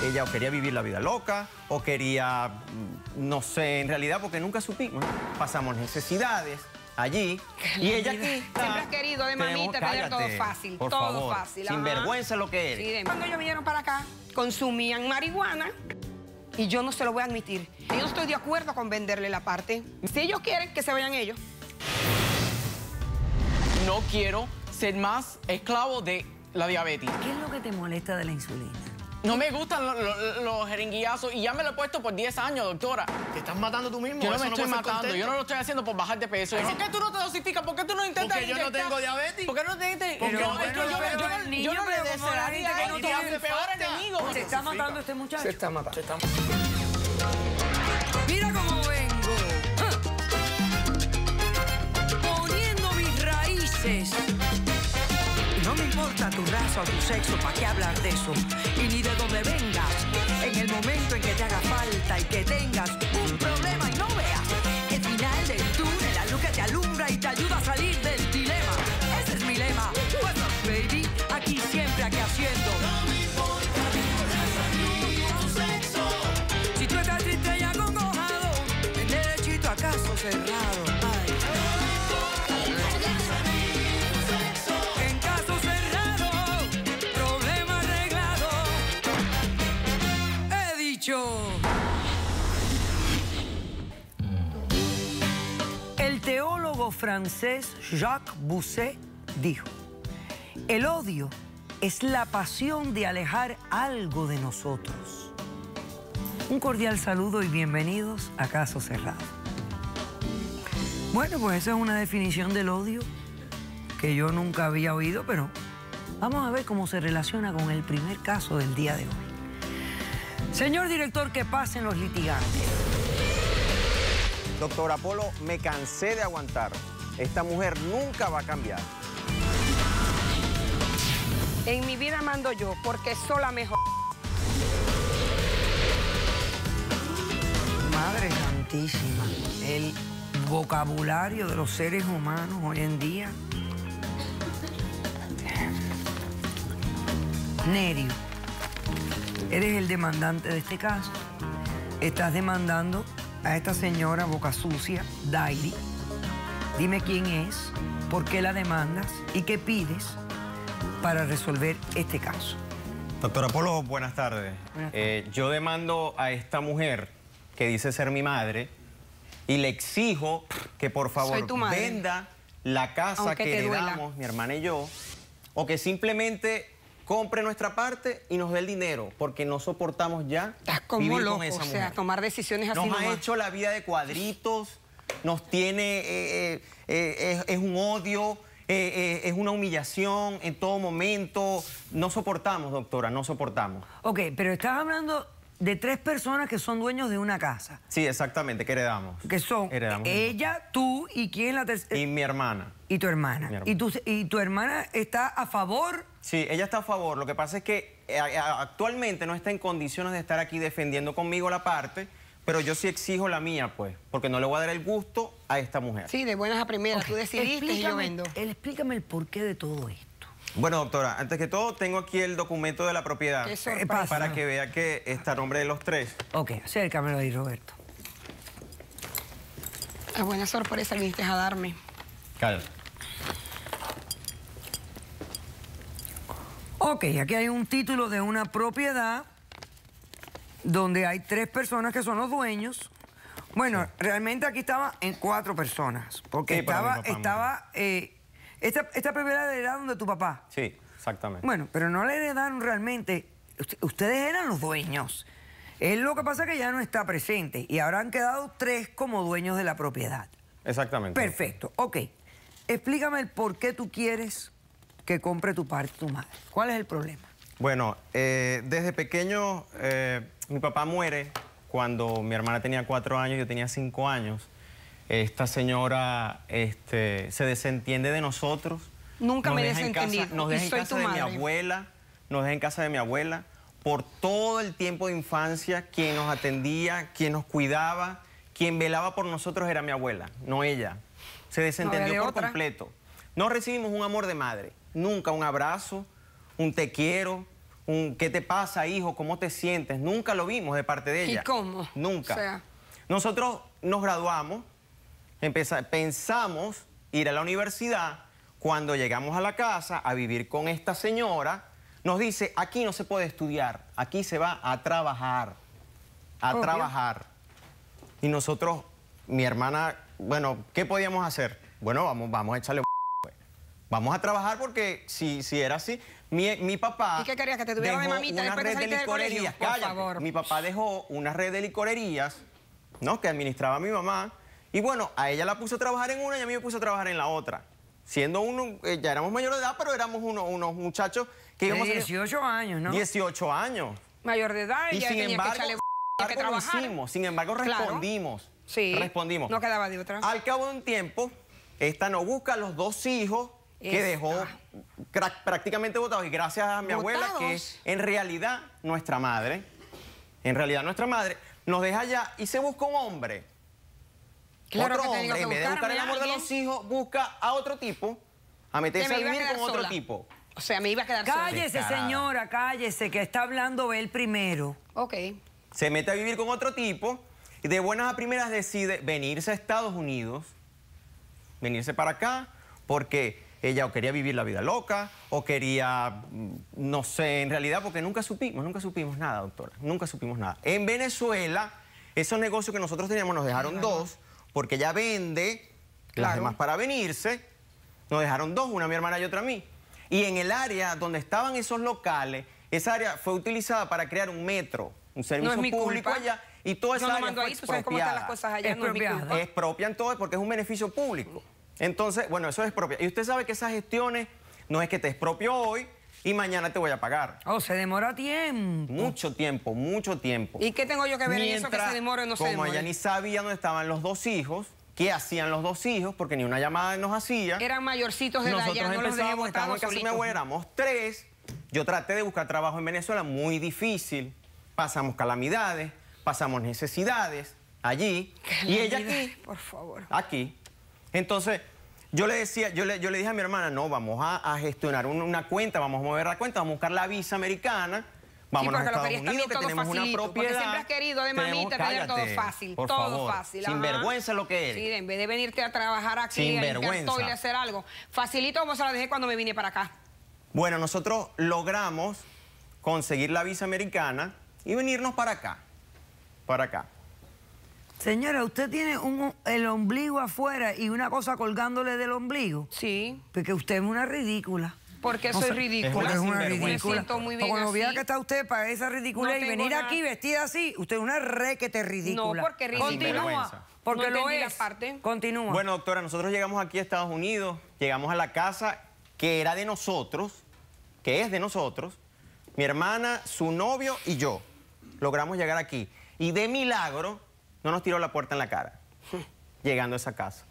ella o quería vivir la vida loca, o quería, no sé, en realidad, porque nunca supimos. Pasamos necesidades allí, y ella aquí está. Siempre has querido de mamita tener todo fácil, por todo favor, fácil. sin vergüenza lo que eres. Sí, cuando ellos vinieron para acá, consumían marihuana, y yo no se lo voy a admitir. Yo no estoy de acuerdo con venderle la parte. Si ellos quieren, que se vayan ellos. No quiero ser más esclavo de la diabetes. ¿Qué es lo que te molesta de la insulina? No me gustan los jeringuillazos y ya me lo he puesto por 10 años, doctora. ¿Te estás matando tú mismo? Yo no Eso me estoy puede ser matando, contento. yo no lo estoy haciendo por bajar de peso. ¿Por qué tú no te dosificas? ¿Por qué tú no intentas Porque yo no tengo diabetes. ¿Por qué no te intentas? Porque Yo no tengo diabetes. no le deseo a la gente que no te te hace peor falta. enemigo. ¿Se está matando este muchacho? Se está matando. Mira cómo vengo. Poniendo mis raíces. Y no me importa tu raza o tu sexo, ¿para qué hablar de eso? Y ni de dónde vengas. En el momento en que te haga falta y que tengas un problema y no veas el final del túnel, la luz que te alumbra y te ayuda a salir del dilema. Ese es mi lema. What's up, baby? Aquí siempre, aquí haciendo. No me importa tu sexo. Si tú estás triste y acongojado, el derechito a caso cerrado. Ay. En caso cerrado, problema arreglado. He dicho. El teólogo francés Jacques Bousset dijo: el odio es la pasión de alejar algo de nosotros. Un cordial saludo y bienvenidos a Caso Cerrado. Bueno, pues esa es una definición del odio que yo nunca había oído, pero vamos a ver cómo se relaciona con el primer caso del día de hoy. Señor director, que pasen los litigantes. Doctor Apolo, me cansé de aguantar. Esta mujer nunca va a cambiar. En mi vida mando yo, porque sola mejor. Madre santísima, el vocabulario de los seres humanos hoy en día. Nerio, eres el demandante de este caso. Estás demandando a esta señora boca sucia, Dairi. Dime quién es, por qué la demandas y qué pides para resolver este caso. Doctor Apolo, buenas tardes. Buenas tardes. Yo demando a esta mujer que dice ser mi madre y le exijo que por favor Soy tu madre. venda la casa Aunque que te duela. heredamos, mi hermana y yo, o que simplemente compre nuestra parte y nos dé el dinero, porque no soportamos ya Estás como vivir loco, con esa o sea, mujer. tomar decisiones así Nos ha nomás. hecho la vida de cuadritos, nos tiene, es un odio, es una humillación en todo momento. No soportamos, doctora, no soportamos. Ok, pero estás hablando de 3 personas que son dueños de una casa. Sí, exactamente, que heredamos. Que son Heredamos ella, tú y quién es la tercera. y mi hermana. Y tu hermana. Mi hermana. ¿Y tu hermana está a favor? Sí, ella está a favor. Lo que pasa es que actualmente no está en condiciones de estar aquí defendiendo conmigo la parte, pero yo sí exijo la mía, pues, porque no le voy a dar el gusto a esta mujer. Sí, de buenas a primeras. Tú decidiste y yo vendo. Explícame el porqué de todo esto. Bueno, doctora, antes que todo, tengo aquí el documento de la propiedad Qué sorpresa. para que vea que está a nombre de los 3. Ok, acércamelo ahí, Roberto. La buena sorpresa viniste a darme. Cállate. Ok, aquí hay un título de una propiedad donde hay 3 personas que son los dueños. Bueno, realmente aquí estaba en 4 personas, porque Sí, para mi papá, esta propiedad la heredaron de tu papá. Sí, exactamente. Bueno, pero no la heredaron realmente. Ustedes eran los dueños. Es lo que pasa que ya no está presente y ahora han quedado 3 como dueños de la propiedad. Exactamente. Perfecto, ok. Explícame el por qué tú quieres que compre tu parte tu madre. ¿Cuál es el problema? Bueno, desde pequeño mi papá muere cuando mi hermana tenía 4 años, yo tenía 5 años. Esta señora se desentiende de nosotros. Nunca me he deja en casa- desentendido, Nos y deja en soy casa tu de mi madre. abuela, nos deja en casa de mi abuela. Por todo el tiempo de infancia, quien nos atendía, quien nos cuidaba, quien velaba por nosotros era mi abuela, no ella. Se desentendió de por otra. completo. No recibimos un amor de madre, nunca un abrazo, un te quiero, ¿qué te pasa, hijo? ¿Cómo te sientes? Nunca lo vimos de parte de ella. ¿Y cómo? Nunca. O sea. Nosotros nos graduamos, pensamos ir a la universidad. Cuando llegamos a la casa a vivir con esta señora, nos dice, aquí no se puede estudiar, aquí se va a trabajar. A trabajar. Y nosotros, mi hermana, bueno, ¿qué podíamos hacer? Bueno, vamos a echarle pues. Vamos a trabajar porque si era así, mi papá... ¿Y qué querías? ¿Que te tuviera de mamita después de salirte del colegio? Por favor. Mi papá dejó una red de licorerías, ¿no?, que administraba mi mamá. Y bueno, a ella la puso a trabajar en una y a mí me puso a trabajar en la otra. Siendo ya éramos mayores de edad, pero éramos unos muchachos que íbamos de 18 años, ¿no? 18 años. Mayor de edad y ya sin tenía embargo, que echarle que trabajar. sin embargo, respondimos. Claro. Sí. Respondimos. No quedaba de otra. Al cabo de un tiempo, esta nos busca a los 2 hijos que dejó prácticamente botados. Y gracias a mi abuela, que es en realidad nuestra madre, nos deja allá y se busca un hombre. Claro, otro que hombre, en vez de buscar el amor de los hijos, busca a otro tipo, a meterse a vivir con otro tipo. O sea, me iba a quedar sola. Cállese, señora, cállese, que está hablando él primero. Ok. Se mete a vivir con otro tipo y de buenas a primeras decide venirse a Estados Unidos, venirse para acá, porque ella o quería vivir la vida loca o quería, no sé, en realidad, porque nunca supimos nada, doctora, nunca supimos nada. En Venezuela, esos negocios que nosotros teníamos nos dejaron 2, porque ella vende las demás para venirse, nos dejaron 2, una a mi hermana y otra a mí. Y en el área donde estaban esos locales, esa área fue utilizada para crear un metro, un servicio público allá, y toda esa área fue ¿Tú sabes cómo están las cosas allá? No es mi culpa. Expropian todo porque es un beneficio público. Entonces, bueno, eso es expropia. Y usted sabe que esas gestiones no es que te expropio hoy y mañana te voy a pagar. Oh, se demora tiempo. Mucho tiempo, mucho tiempo. ¿Y qué tengo yo que ver en eso que se demore o no se demore? Como ella ni sabía dónde estaban los 2 hijos, qué hacían los 2 hijos, porque ni una llamada nos hacía. Eran mayorcitos de edad, ya no los dejé botados estábamos en casa de mi abuela, éramos 3. Yo traté de buscar trabajo en Venezuela, muy difícil. Pasamos calamidades, pasamos necesidades allí. Y ella aquí. Por favor. Aquí. Entonces, yo le decía, yo le dije a mi hermana, no, vamos a gestionar una cuenta, vamos a mover la cuenta, vamos a buscar la visa americana. Vámonos a Estados Unidos, que tenemos una propiedad. Porque siempre has querido de mamita tener todo fácil. Por todo favor, fácil. Sin vergüenza lo que eres. Sí, en vez de venirte a trabajar aquí, a limpiar todo y a hacer algo. Facilito como se la dejé cuando me vine para acá. Bueno, nosotros logramos conseguir la visa americana y venirnos para acá. Para acá. Señora, ¿usted tiene el ombligo afuera y una cosa colgándole del ombligo? Sí. Porque usted es una ridícula. ¿Por qué soy ridícula? Porque es una ridícula. Me siento muy bien cuando así. vea que está usted para esa ridícula y venir aquí vestida así, usted es una requete ridícula. No, porque ridícula. Continúa, porque no lo entendí es. la parte. Continúa. Bueno, doctora, nosotros llegamos aquí a Estados Unidos, llegamos a la casa que era de nosotros, que es de nosotros, mi hermana, su novio y yo. Logramos llegar aquí. Y de milagro, no nos tiró la puerta en la cara, llegando a esa casa.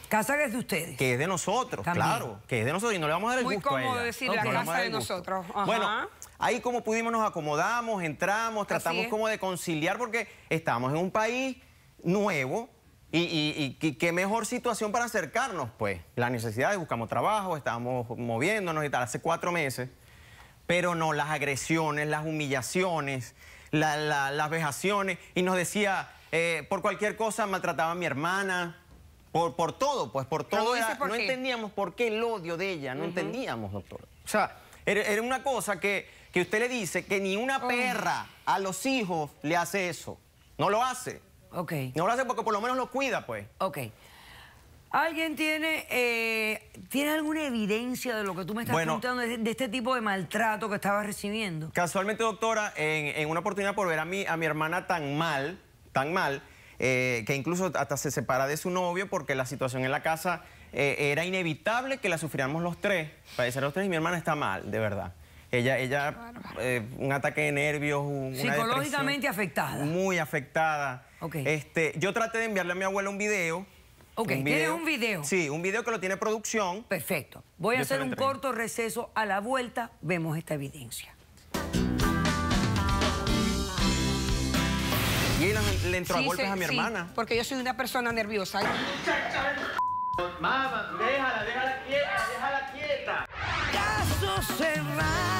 Casa que es de ustedes. Que es de nosotros, también. Claro, que es de nosotros y no le vamos a dar el gusto a ella. Muy cómodo decir la casa de nosotros. Ajá. Bueno, ahí como pudimos nos acomodamos, entramos, tratamos como de conciliar porque estábamos en un país nuevo y qué mejor situación para acercarnos, pues. Las necesidades, buscamos trabajo, estábamos moviéndonos y tal, hace 4 meses. Pero no, las agresiones, las humillaciones, las vejaciones. Y nos decía, por cualquier cosa maltrataba a mi hermana. Por todo, pues por todo. No entendíamos por qué el odio de ella, no entendíamos, doctora. O sea, era una cosa que usted le dice que ni una perra a los hijos le hace eso. No lo hace. Ok. No lo hace porque por lo menos lo cuida, pues. Ok. ¿Alguien tiene alguna evidencia de lo que tú me estás contando de este tipo de maltrato que estabas recibiendo? Casualmente, doctora, en una oportunidad por ver a mi hermana tan mal, que incluso hasta se separa de su novio porque la situación en la casa era inevitable que la sufriéramos los 3, padecer los 3, y mi hermana está mal, de verdad. Ella un ataque de nervios, una psicológicamente afectada. Muy afectada. Okay. Yo traté de enviarle a mi abuela un video. Ok, ¿tienes un video? Sí, un video que lo tiene producción. Perfecto. Voy a hacer un corto receso. A la vuelta vemos esta evidencia. Y él le entró a golpes a mi hermana. Porque yo soy una persona nerviosa. Mamá, déjala quieta, déjala quieta. Caso cerrado.